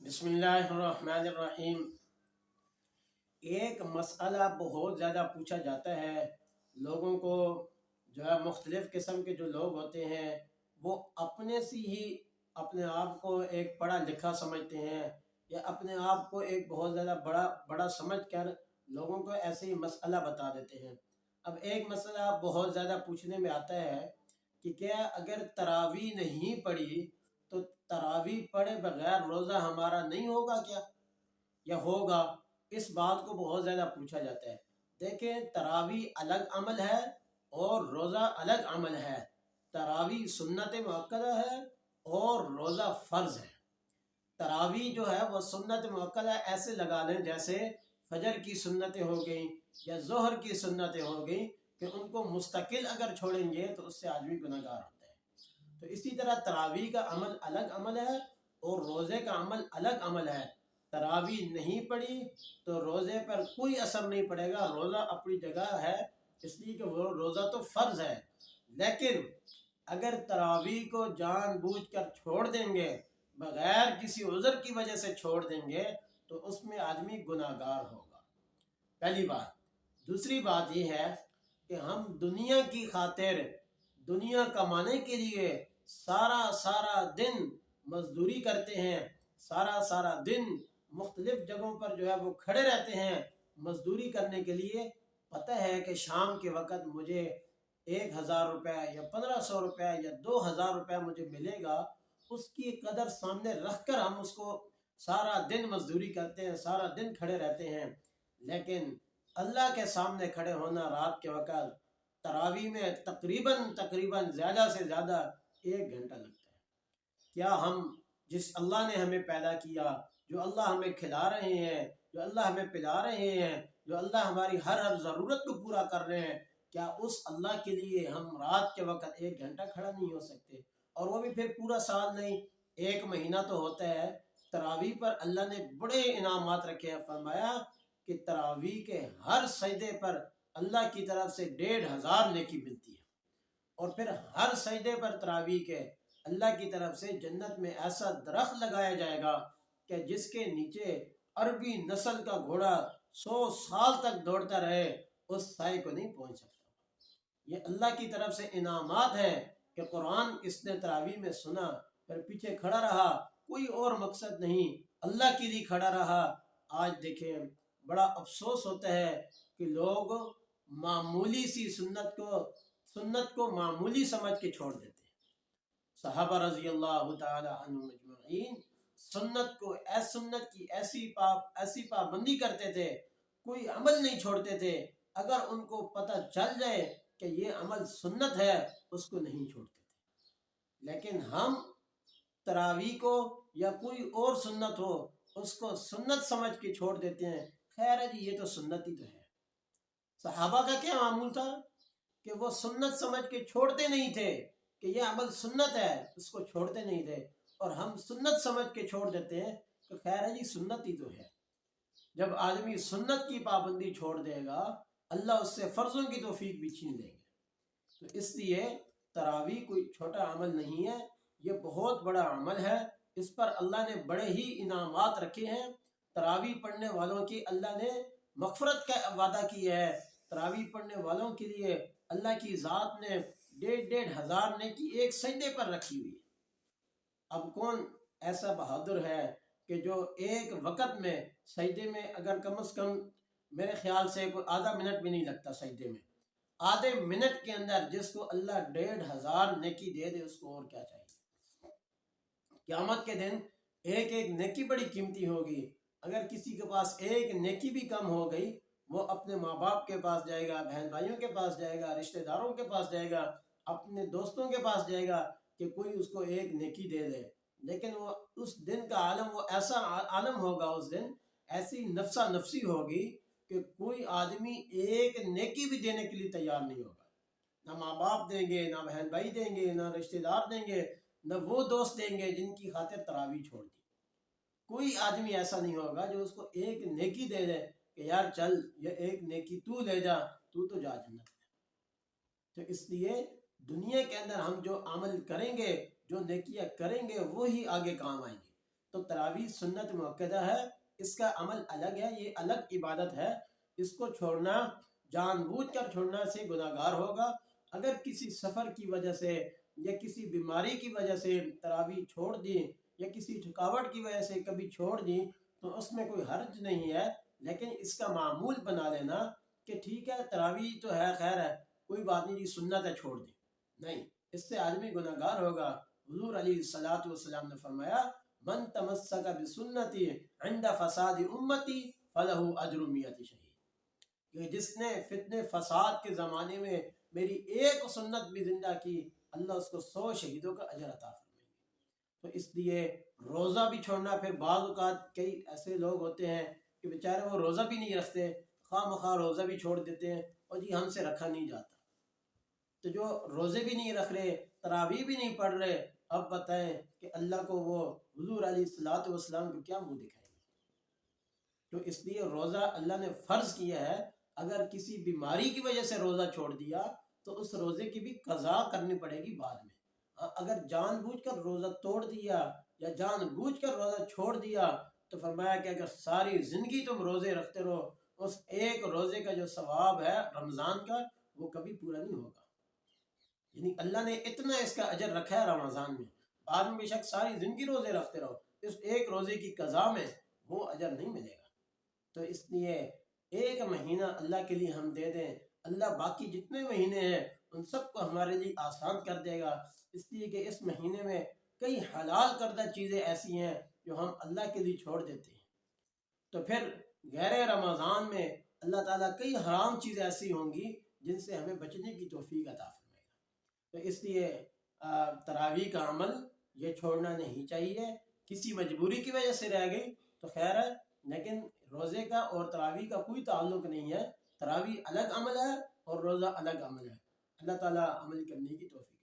बिस्मिल्लाहिर्रहमानिर्रहीम। एक मसला बहुत ज़्यादा पूछा जाता है लोगों को। जो है मुख्तलिफ़ किस्म के जो लोग होते हैं वो अपने से ही अपने आप को एक पढ़ा लिखा समझते हैं, या अपने आप को एक बहुत ज़्यादा बड़ा बड़ा समझ कर लोगों को ऐसे ही मसला बता देते हैं। अब एक मसला बहुत ज़्यादा पूछने में आता है कि क्या अगर तरावी नहीं पढ़ी तो तरावी पढ़े बगैर रोज़ा हमारा नहीं होगा क्या, या होगा? इस बात को बहुत ज़्यादा पूछा जाता है। देखें, तरावी अलग अमल है और रोज़ा अलग अमल है। तरावी सुन्नत मुअक्कदा है और रोज़ा फ़र्ज़ है। तरावी जो है वो सुन्नत मुअक्कदा ऐसे लगा लें जैसे फजर की सुन्नतें हो गई या ज़ोहर की सुन्नतें हो गई, कि उनको मुस्तकिल अगर छोड़ेंगे तो उससे आदमी गुनहगार होता है। तो इसी तरह तरावी का अमल अलग अमल है और रोज़े का अमल अलग अमल है। तरावी नहीं पढ़ी तो रोज़े पर कोई असर नहीं पड़ेगा, रोज़ा अपनी जगह है, इसलिए कि वो रोज़ा तो फ़र्ज़ है। लेकिन अगर तरावी को जानबूझकर छोड़ देंगे, बग़ैर किसी उज़र की वजह से छोड़ देंगे, तो उसमें आदमी गुनाहगार होगा, पहली बात। दूसरी बात ये है कि हम दुनिया की खातिर, दुनिया कमाने के लिए सारा सारा दिन मजदूरी करते हैं, सारा सारा दिन मुख्तलिफ जगहों पर जो है वो खड़े रहते हैं मजदूरी करने के लिए। पता है कि शाम के वक़्त मुझे 1,000 रुपये या 1,500 रुपये या 2,000 रुपये मुझे मिलेगा, उसकी कदर सामने रख कर हम उसको सारा दिन मजदूरी करते हैं, सारा दिन खड़े रहते हैं। लेकिन अल्लाह के सामने खड़े होना रात के वक़्त तरावी में तकरीबन तकरीबन ज़्यादा से ज़्यादा 1 घंटा लगता है। क्या हम जिस अल्लाह ने हमें पैदा किया, जो अल्लाह हमें खिला रहे हैं, जो अल्लाह हमें पिला रहे हैं, जो अल्लाह हमारी हर हर ज़रूरत को पूरा कर रहे हैं, क्या उस अल्लाह के लिए हम रात के वक़्त 1 घंटा खड़ा नहीं हो सकते? और वो भी फिर पूरा साल नहीं, 1 महीना तो होता है। तरावी पर अल्लाह ने बड़े इनामात रखे हैं। फरमाया कि तरावी के हर सजदे पर अल्लाह की तरफ से 1,500 नेकी मिलती है, और फिर हर सजदे पर तरावी के अल्लाह की तरफ से जन्नत में ऐसा दरख्त लगाया जाएगा कि जिसके नीचे अरबी नस्ल का घोड़ा 100 साल तक दौड़ता रहे, उस साए को नहीं पहुंच सकता। ये अल्लाह की तरफ से इनामात है कि कुरान इसने तरावी में सुना, फिर पीछे खड़ा रहा, कोई और मकसद नहीं, अल्लाह के लिए खड़ा रहा। आज देखें, बड़ा अफसोस होता है कि लोग मामूली सी सुन्नत को मामूली समझ के छोड़ देते हैं। सहाबा रज़ी अल्लाह तआला अन्हुम अजमईन सुन्नत की ऐसी पाबंदी करते थे, कोई अमल नहीं छोड़ते थे। अगर उनको पता चल जाए कि ये अमल सुन्नत है, उसको नहीं छोड़ते थे। लेकिन हम तरावी को या कोई और सुन्नत हो, उसको सुन्नत समझ के छोड़ देते हैं। खैर है जी, ये तो सुन्नत ही तो है। सहाबा का क्या मामूल था कि वो सुन्नत समझ के छोड़ते नहीं थे, कि ये अमल सुन्नत है, उसको छोड़ते नहीं थे। और हम सुन्नत समझ के छोड़ देते हैं, तो खैर है जी, सुन्नत ही तो है। जब आदमी सुन्नत की पाबंदी छोड़ देगा, अल्लाह उससे फ़र्ज़ों की तौफीक भी छीन लेंगे। तो इसलिए तरावी कोई छोटा अमल नहीं है, ये बहुत बड़ा अमल है। इस पर अल्लाह ने बड़े ही इनामात रखे हैं। तरावी पढ़ने वालों की अल्लाह ने मग़फ़िरत का वादा किया है। तरावी पढ़ने वालों के लिए अल्लाह की ज़ात ने 1,500 नेकी एक सजदे पर रखी हुई है। अब कौन ऐसा बहादुर है कि जो एक वक़्त में सजदे में, अगर कम से कम मेरे ख्याल से कोई आधा मिनट भी नहीं लगता सजदे में, आधे मिनट के अंदर जिसको अल्लाह 1,500 नेकी दे दे, उसको और क्या चाहिए? क़यामत के दिन एक एक नेकी बड़ी कीमती होगी। अगर किसी के पास एक नेकी भी कम हो गई, वो अपने माँ बाप के पास जाएगा, बहन भाइयों के पास जाएगा, रिश्तेदारों के पास जाएगा, अपने दोस्तों के पास जाएगा कि कोई उसको एक नेकी दे दे। लेकिन वो उस दिन का आलम, वो ऐसा आलम होगा उस दिन, ऐसी नफ्सा नफसी होगी कि कोई आदमी एक नेकी भी देने के लिए तैयार नहीं होगा। ना माँ बाप देंगे, ना बहन भाई देंगे, ना रिश्तेदार देंगे, न वो दोस्त देंगे जिनकी खातिर तरावी छोड़ दी। कोई आदमी ऐसा नहीं होगा जो उसको एक नेकी दे दे कि यार चल, ये एक नेकी तू ले जा, तू तो जा जन्नत में। तो इसलिए दुनिया के अंदर हम जो अमल करेंगे, जो नेकियां करेंगे, वो ही आगे काम आएंगे। تو تراویح سنت مؤکدہ ہے، اس کا عمل الگ ہے، یہ الگ عبادت ہے، اس کو چھوڑنا جان بوجھ کر چھوڑنا سے گناہگار ہوگا۔ اگر کسی سفر کی وجہ سے یا کسی بیماری کی وجہ سے تراویح چھوڑ دی یا کسی تھکاوٹ کی وجہ سے کبھی چھوڑ دی تو اس میں کوئی حرج نہیں ہے، لیکن اس کا معمول بنا لینا کہ ٹھیک ہے تراویح تو ہے، خیر ہے، کوئی بات نہیں جی، سنت ہے چھوڑ دی، نہیں، اس سے آدمی گناہگار ہوگا۔ حضور علیہ الصلوۃ والسلام نے فرمایا من تمسک بسنتی عند فساد امتی فلہ اجر 100 شہید، کہ جس نے فتنے فساد کے زمانے میں میری ایک سنت بھی زندہ کی، اللہ اس کو 100 شہیدوں کا اجر عطا فرمائے گا۔ تو اس لیے روزہ بھی چھوڑنا، پھر بعض اوقات کئی ایسے لوگ ہوتے ہیں کہ بیچارے وہ روزہ بھی نہیں رکھتے، خواہ مخواہ روزہ بھی چھوڑ دیتے ہیں، اور جی ہم سے رکھا نہیں جاتا۔ تو جو روزے بھی نہیں رکھ رہے، تراویح بھی نہیں پڑھ رہے، اب بتائیں کہ اللہ کو وہ حضور علیہ الصلوۃ والسلام کو کیا منہ دکھائیں گے؟ تو اس لیے روزہ اللہ نے فرض کیا ہے، اگر کسی بیماری کی وجہ سے روزہ چھوڑ دیا تو اس روزے کی بھی قضا کرنی پڑے گی بعد میں۔ اگر جان بوجھ کر روزہ توڑ دیا یا جان بوجھ کر روزہ چھوڑ دیا تو فرمایا کہ اگر ساری زندگی تم روزے رکھتے رہو، اس ایک روزے کا جو ثواب ہے رمضان کا وہ کبھی پورا نہیں ہوگا۔ یعنی اللہ نے اتنا اس کا اجر رکھا ہے رمضان میں، بعد میں بے شک ساری زندگی روزے رکھتے رہو، اس ایک روزے کی قضا میں وہ اجر نہیں ملے گا۔ تو اس لیے ایک مہینہ اللہ کے لیے ہم دے دیں، اللہ باقی جتنے مہینے ہیں ان سب کو ہمارے لیے آسان کر دے گا، اس لیے کہ اس مہینے میں کئی حلال کردہ چیزیں ایسی ہیں جو ہم اللہ کے لیے چھوڑ دیتے ہیں۔ تو پھر غیر رمضان میں اللہ تعالیٰ کئی حرام چیزیں ایسی ہوں گی جن سے ہمیں بچنے کی توفیق عطا فرمائے گا۔ تو اس لیے تراویح کا عمل یہ چھوڑنا نہیں چاہیے، کسی مجبوری کی وجہ سے رہ گئی تو خیر ہے، لیکن روزے کا اور تراویح کا کوئی تعلق نہیں ہے، تراویح الگ عمل ہے اور روزہ الگ عمل ہے۔ اللہ تعالیٰ عمل کرنے کی توفیق